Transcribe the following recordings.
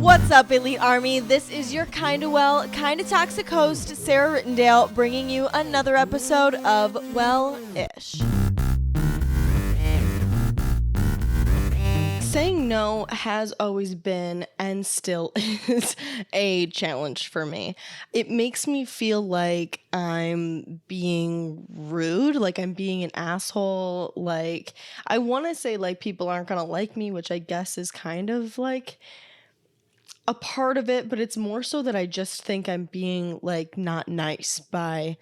What's up, Elite Army? This is your kinda well, kinda toxic host, Sarah Rittendale, bringing you another episode of Wellish. Saying no has always been and still is a challenge for me. It makes me feel like I'm being rude, like I'm being an asshole. Like, I want to say like people aren't going to like me, which I guess is kind of like a part of it, but it's more so that I just think I'm being like not nice by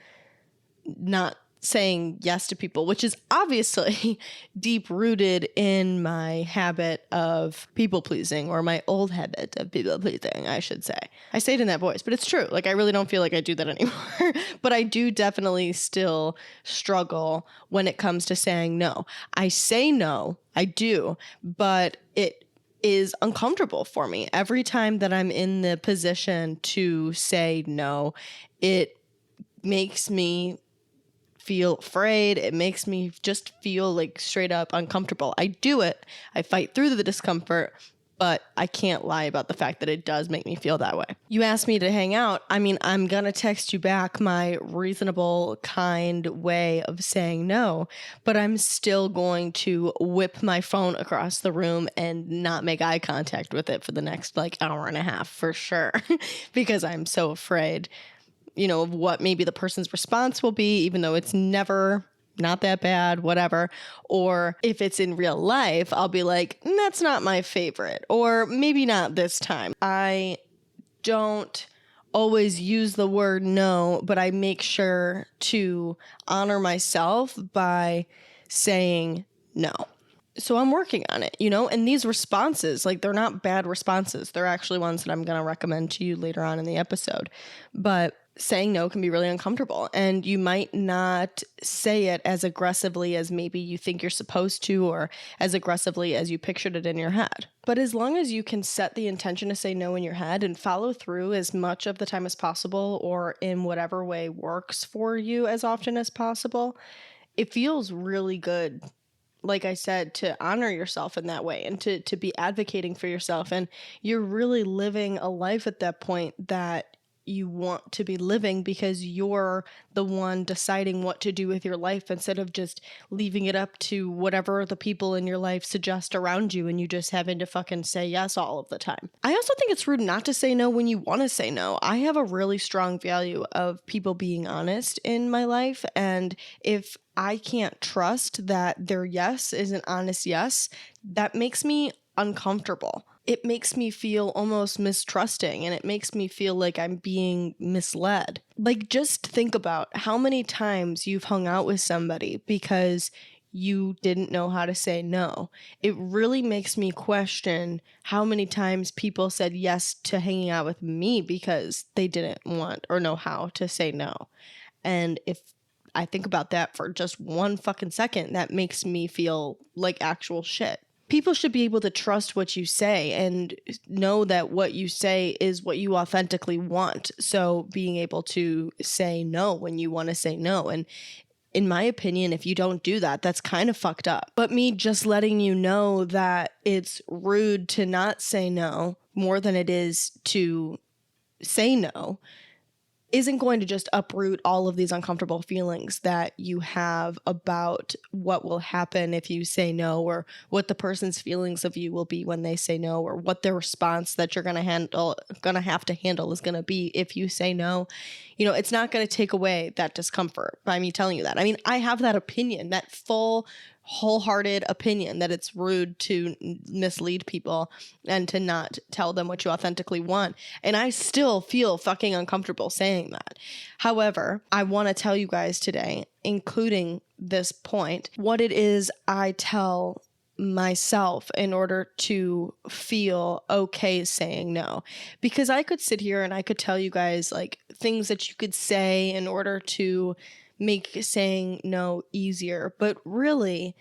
not saying yes to people, which is obviously deep rooted in my habit of people pleasing, or my old habit of people pleasing, I should say. I say it in that voice, but it's true. Like, I really don't feel like I do that anymore, but I do definitely still struggle when it comes to saying no. I say no, I do, but it is uncomfortable for me. Every time that I'm in the position to say no, it makes me feel afraid. It makes me just feel like straight up uncomfortable. I do it. I fight through the discomfort, but I can't lie about the fact that it does make me feel that way. You asked me to hang out. I mean, I'm going to text you back my reasonable, kind way of saying no, but I'm still going to whip my phone across the room and not make eye contact with it for the next like hour and a half for sure, because I'm so afraid, you know, of what maybe the person's response will be, even though it's never not that bad, whatever. Or if it's in real life, I'll be like, that's not my favorite, or maybe not this time. I don't always use the word no, but I make sure to honor myself by saying no. So I'm working on it, you know, and these responses, like, they're not bad responses. They're actually ones that I'm going to recommend to you later on in the episode. But saying no can be really uncomfortable, and you might not say it as aggressively as maybe you think you're supposed to, or as aggressively as you pictured it in your head. But as long as you can set the intention to say no in your head and follow through as much of the time as possible, or in whatever way works for you as often as possible, it feels really good, like I said, to honor yourself in that way and to be advocating for yourself. And you're really living a life at that point that you want to be living, because you're the one deciding what to do with your life, instead of just leaving it up to whatever the people in your life suggest around you and you just having to fucking say yes all of the time. I also think it's rude not to say no when you want to say no. I have a really strong value of people being honest in my life, and if I can't trust that their yes is an honest yes, that makes me uncomfortable. It makes me feel almost mistrusting, and it makes me feel like I'm being misled. Like, just think about how many times you've hung out with somebody because you didn't know how to say no. It really makes me question how many times people said yes to hanging out with me because they didn't want or know how to say no. And if I think about that for just one fucking second, that makes me feel like actual shit. People should be able to trust what you say and know that what you say is what you authentically want. So being able to say no when you want to say no. And in my opinion, if you don't do that, that's kind of fucked up. But me just letting you know that it's rude to not say no more than it is to say no isn't going to just uproot all of these uncomfortable feelings that you have about what will happen if you say no, or what the person's feelings of you will be when they say no, or what their response that you're going to have to handle is going to be if you say no. You know, it's not going to take away that discomfort by me telling you that. I mean, I have that opinion, that full, wholehearted opinion that it's rude to mislead people and to not tell them what you authentically want. And I still feel fucking uncomfortable saying that. However, I want to tell you guys today, including this point, what it is I tell myself in order to feel okay saying no. Because I could sit here and I could tell you guys like things that you could say in order to make saying no easier, but really,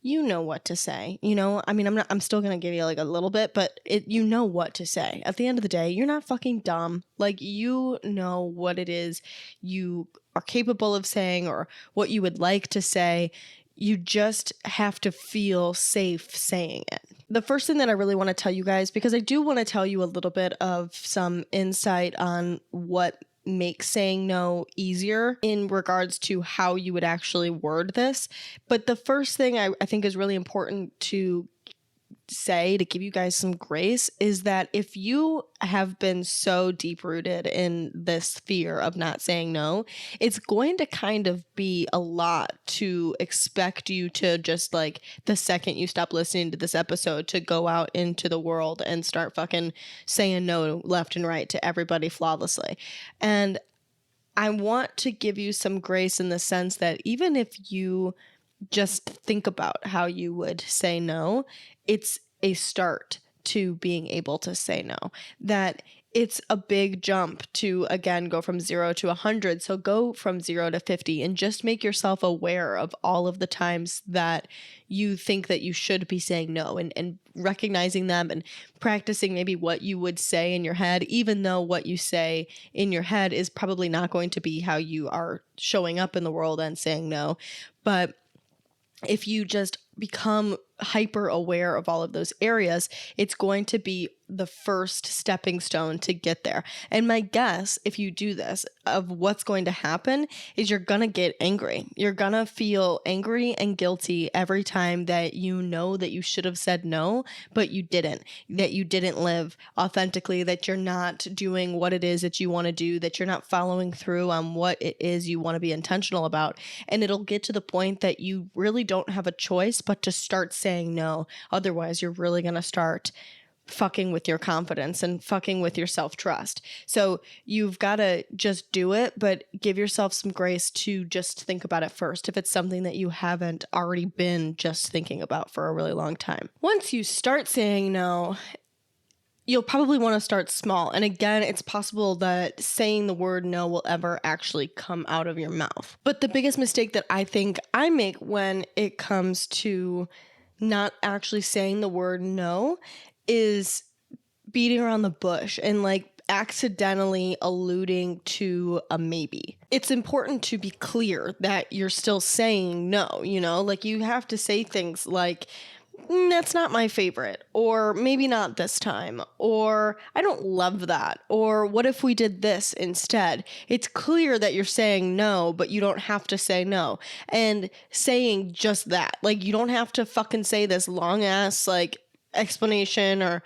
you know what to say. You know, I mean, I'm still gonna give you like a little bit, but you know what to say. At the end of the day, you're not fucking dumb. Like, you know what it is you are capable of saying, or what you would like to say. You just have to feel safe saying it. The first thing that I really want to tell you guys, because I do want to tell you a little bit of some insight on what makes saying no easier in regards to how you would actually word this. But the first thing I think is really important to say, to give you guys some grace, is that if you have been so deep rooted in this fear of not saying no, it's going to kind of be a lot to expect you to just like the second you stop listening to this episode to go out into the world and start fucking saying no left and right to everybody flawlessly. And I want to give you some grace in the sense that even if you just think about how you would say no, it's a start to being able to say no. That it's a big jump to, again, go from 0 to 100. So go from 0 to 50 and just make yourself aware of all of the times that you think that you should be saying no, and recognizing them and practicing maybe what you would say in your head, even though what you say in your head is probably not going to be how you are showing up in the world and saying no. But if you just become hyper aware of all of those areas, it's going to be the first stepping stone to get there. And my guess, if you do this, of what's going to happen is you're going to get angry. You're going to feel angry and guilty every time that you know that you should have said no, but you didn't, that you didn't live authentically, that you're not doing what it is that you want to do, that you're not following through on what it is you want to be intentional about. And it'll get to the point that you really don't have a choice but to start saying no. Otherwise, you're really going to start fucking with your confidence and fucking with your self-trust. So you've got to just do it, but give yourself some grace to just think about it first if it's something that you haven't already been just thinking about for a really long time. Once you start saying no, you'll probably want to start small. And again, it's possible that saying the word no will ever actually come out of your mouth. But the biggest mistake that I think I make when it comes to not actually saying the word no is beating around the bush and like accidentally alluding to a maybe. It's important to be clear that you're still saying no, you know, like you have to say things like, that's not my favorite, or maybe not this time, or I don't love that, or what if we did this instead? It's clear that you're saying no, but you don't have to say no. And saying just that, like you don't have to fucking say this long ass like explanation or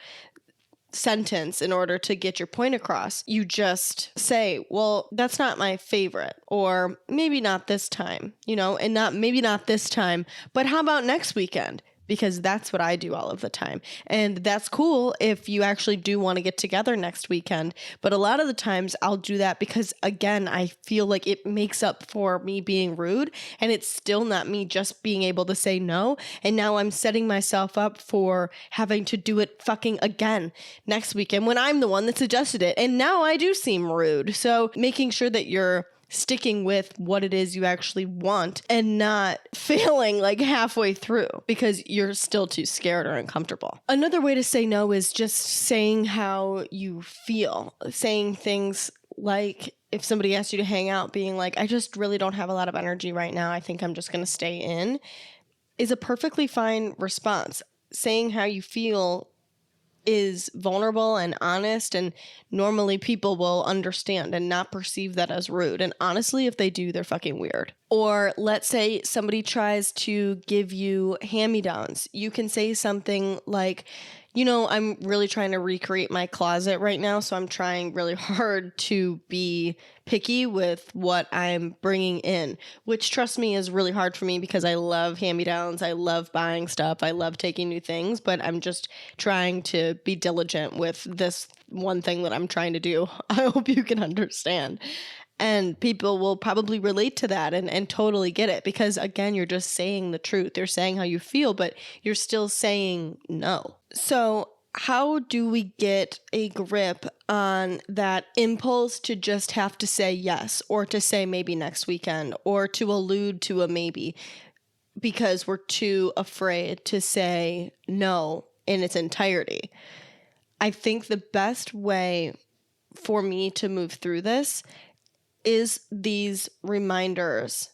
sentence in order to get your point across. You just say, well, that's not my favorite, or maybe not this time, you know, and maybe not this time, but how about next weekend? Because that's what I do all of the time. And that's cool if you actually do want to get together next weekend. But a lot of the times I'll do that because, again, I feel like it makes up for me being rude, and it's still not me just being able to say no. And now I'm setting myself up for having to do it fucking again next weekend when I'm the one that suggested it. And now I do seem rude. So making sure that you're sticking with what it is you actually want and not failing like halfway through because you're still too scared or uncomfortable. Another way to say no is just saying how you feel, saying things like, if somebody asks you to hang out, being like, I just really don't have a lot of energy right now, I think I'm just going to stay in, is a perfectly fine response. Saying how you feel is vulnerable and honest, and normally people will understand and not perceive that as rude. And honestly, if they do, they're fucking weird. Or let's say somebody tries to give you hand-me-downs. You can say something like, you know, I'm really trying to recreate my closet right now, so I'm trying really hard to be picky with what I'm bringing in, which, trust me, is really hard for me because I love hand-me-downs. I love buying stuff. I love taking new things, but I'm just trying to be diligent with this one thing that I'm trying to do. I hope you can understand. And people will probably relate to that and totally get it because, again, you're just saying the truth. You're saying how you feel, but you're still saying no. So how do we get a grip on that impulse to just have to say yes, or to say maybe next weekend, or to allude to a maybe because we're too afraid to say no in its entirety? I think the best way for me to move through this is these reminders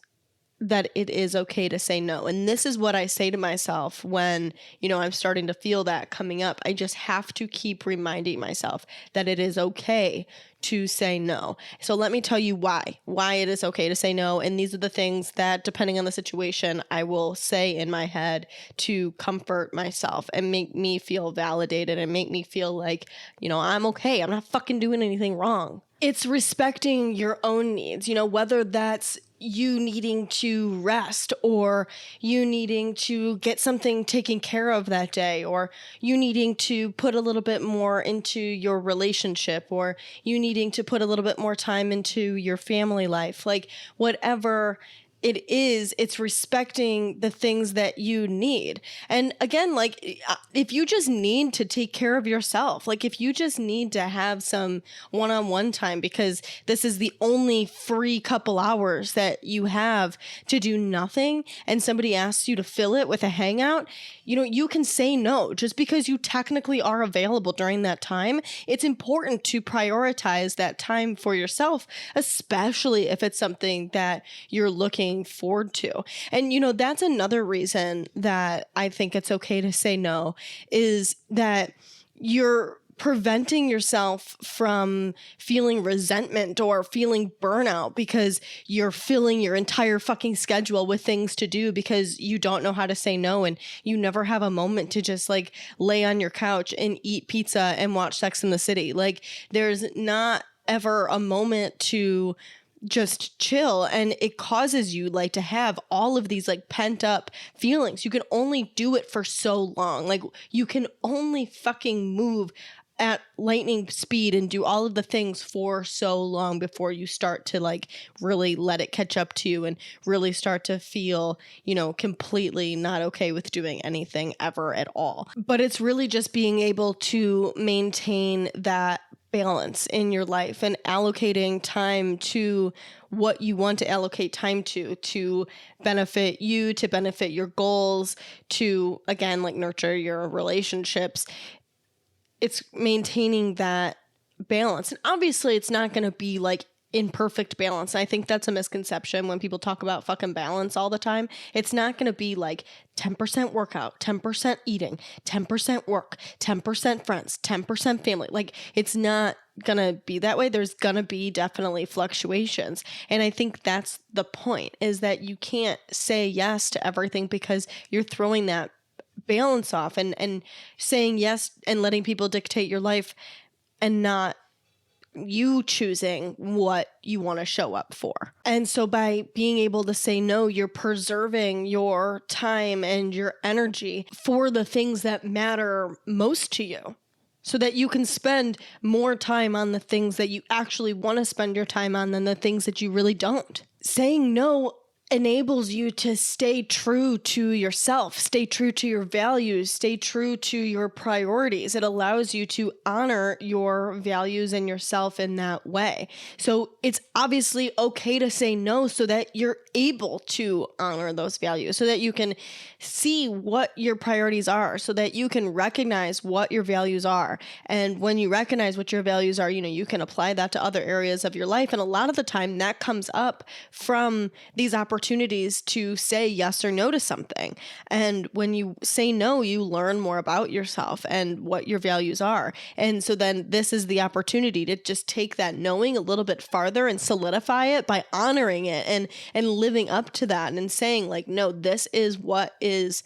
that it is okay to say no. And this is what I say to myself when, I'm starting to feel that coming up. I just have to keep reminding myself that it is okay to say no. So let me tell you why it is okay to say no. And these are the things that, depending on the situation, I will say in my head to comfort myself and make me feel validated and make me feel like, I'm okay. I'm not fucking doing anything wrong. It's respecting your own needs, whether that's you needing to rest or you needing to get something taken care of that day, or you needing to put a little bit more into your relationship, or you needing to put a little bit more time into your family life. Like whatever it is, it's respecting the things that you need. And again, like if you just need to take care of yourself, like if you just need to have some one-on-one time because this is the only free couple hours that you have to do nothing and somebody asks you to fill it with a hangout, you can say no. Just because you technically are available during that time, it's important to prioritize that time for yourself, especially if it's something that you're looking forward to. And, that's another reason that I think it's okay to say no, is that you're preventing yourself from feeling resentment or feeling burnout because you're filling your entire fucking schedule with things to do because you don't know how to say no, and you never have a moment to just like lay on your couch and eat pizza and watch Sex and the City. Like there's not ever a moment to just chill, and it causes you like to have all of these like pent up feelings. You can only do it for so long. Like you can only fucking move at lightning speed and do all of the things for so long before you start to like really let it catch up to you and really start to feel, completely not okay with doing anything ever at all. But it's really just being able to maintain that balance in your life and allocating time to what you want to allocate time to benefit you, to benefit your goals, to, again, like nurture your relationships. It's maintaining that balance. And obviously it's not going to be like in perfect balance. I think that's a misconception when people talk about fucking balance all the time. It's not going to be like 10% workout, 10% eating, 10% work, 10% friends, 10% family. Like it's not going to be that way. There's going to be definitely fluctuations. And I think that's the point, is that you can't say yes to everything because you're throwing that balance off and saying yes and letting people dictate your life and not you choosing what you want to show up for. And so by being able to say no, you're preserving your time and your energy for the things that matter most to you, so that you can spend more time on the things that you actually want to spend your time on than the things that you really don't. Saying no enables you to stay true to yourself, stay true to your values, stay true to your priorities. It allows you to honor your values and yourself in that way. So it's obviously okay to say no so that you're able to honor those values, so that you can see what your priorities are, so that you can recognize what your values are. And when you recognize what your values are, you can apply that to other areas of your life. And a lot of the time that comes up from these opportunities to say yes or no to something. And when you say no, you learn more about yourself and what your values are. And so then this is the opportunity to just take that knowing a little bit farther and solidify it by honoring it and living up to that and saying like, no, this is what is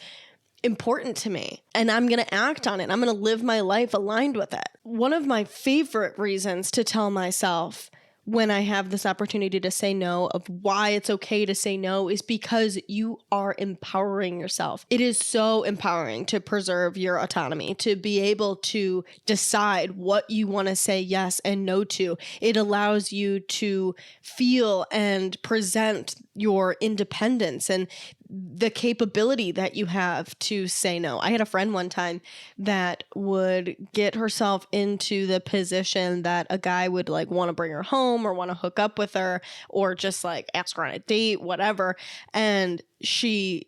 important to me and I'm going to act on it. I'm going to live my life aligned with it. One of my favorite reasons to tell myself when I have this opportunity to say no, of why it's okay to say no, is because you are empowering yourself. It is so empowering to preserve your autonomy, to be able to decide what you want to say yes and no to. It allows you to feel and present your independence and the capability that you have to say no. I had a friend one time that would get herself into the position that a guy would like want to bring her home or want to hook up with her or just like ask her on a date, whatever. And she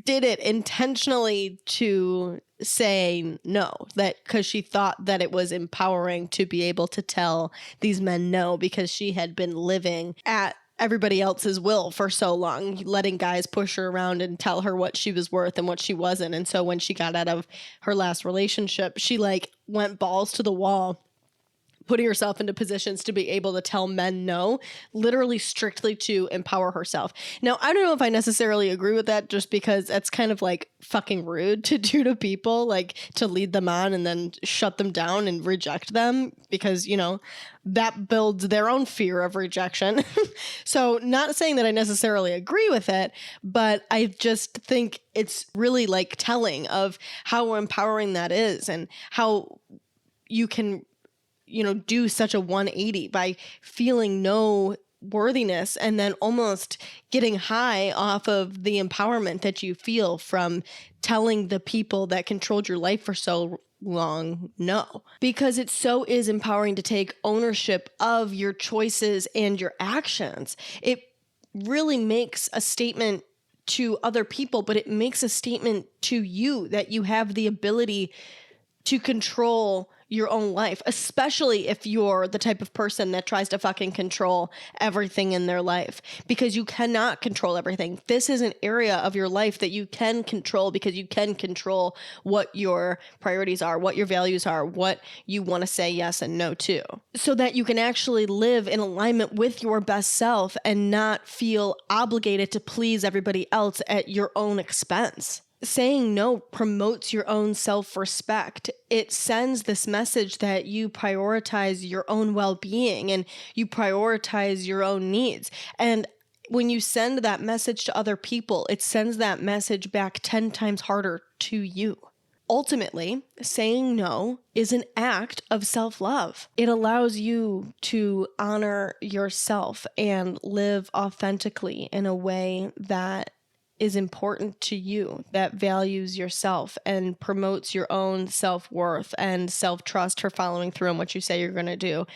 did it intentionally to say no, that because she thought that it was empowering to be able to tell these men no, because she had been living at everybody else's will for so long, letting guys push her around and tell her what she was worth and what she wasn't. And so when she got out of her last relationship, she like went balls to the wall, putting herself into positions to be able to tell men no, literally strictly to empower herself. Now, I don't know if I necessarily agree with that, just because that's kind of like fucking rude to do to people, like to lead them on and then shut them down and reject them, because, you know, that builds their own fear of rejection. So not saying that I necessarily agree with it, but I just think it's really like telling of how empowering that is, and how you can, you know, do such a 180 by feeling no worthiness and then almost getting high off of the empowerment that you feel from telling the people that controlled your life for so long no. Because it so is empowering to take ownership of your choices and your actions. It really makes a statement to other people, but it makes a statement to you that you have the ability to control your own life, especially if you're the type of person that tries to fucking control everything in their life, because you cannot control everything. This is an area of your life that you can control, because you can control what your priorities are, what your values are, what you want to say yes and no to, so that you can actually live in alignment with your best self and not feel obligated to please everybody else at your own expense. Saying no promotes your own self-respect. It sends this message that you prioritize your own well-being and you prioritize your own needs. And when you send that message to other people, it sends that message back 10 times harder to you. Ultimately, saying no is an act of self-love. It allows you to honor yourself and live authentically in a way that is important to you, that values yourself and promotes your own self-worth and self-trust for following through on what you say you're going to do.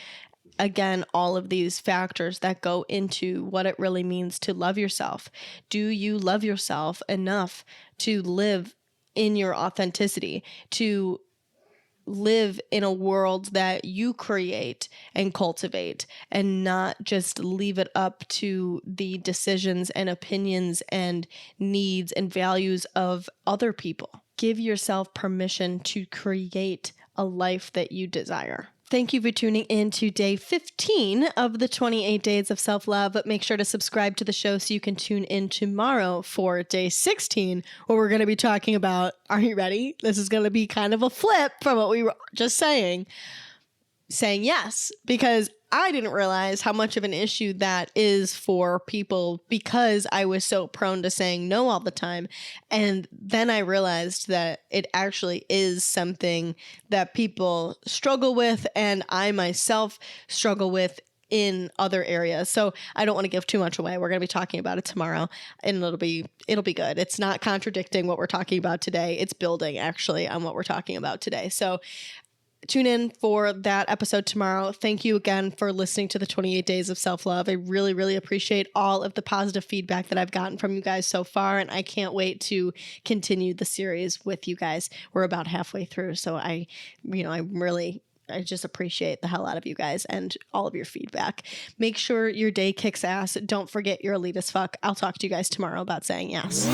Again, all of these factors that go into what it really means to love yourself. Do you love yourself enough to live in your authenticity, to live in a world that you create and cultivate, and not just leave it up to the decisions and opinions and needs and values of other people? Give yourself permission to create a life that you desire. Thank you for tuning in to day 15 of the 28 Days of Self-Love. Make sure to subscribe to the show so you can tune in tomorrow for day 16, where we're going to be talking about, are you ready? This is going to be kind of a flip from what we were just saying yes, because I didn't realize how much of an issue that is for people, because I was so prone to saying no all the time. And then I realized that it actually is something that people struggle with, and I myself struggle with in other areas. So I don't want to give too much away. We're going to be talking about it tomorrow, and it'll be good. It's not contradicting what we're talking about today. It's building actually on what we're talking about today. So tune in for that episode tomorrow. Thank you again for listening to the 28 Days of Self-Love. I really, really appreciate all of the positive feedback that I've gotten from you guys so far, and I can't wait to continue the series with you guys. We're about halfway through, so I just appreciate the hell out of you guys and all of your feedback. Make sure your day kicks ass. Don't forget you're elite as fuck. I'll talk to you guys tomorrow about saying yes.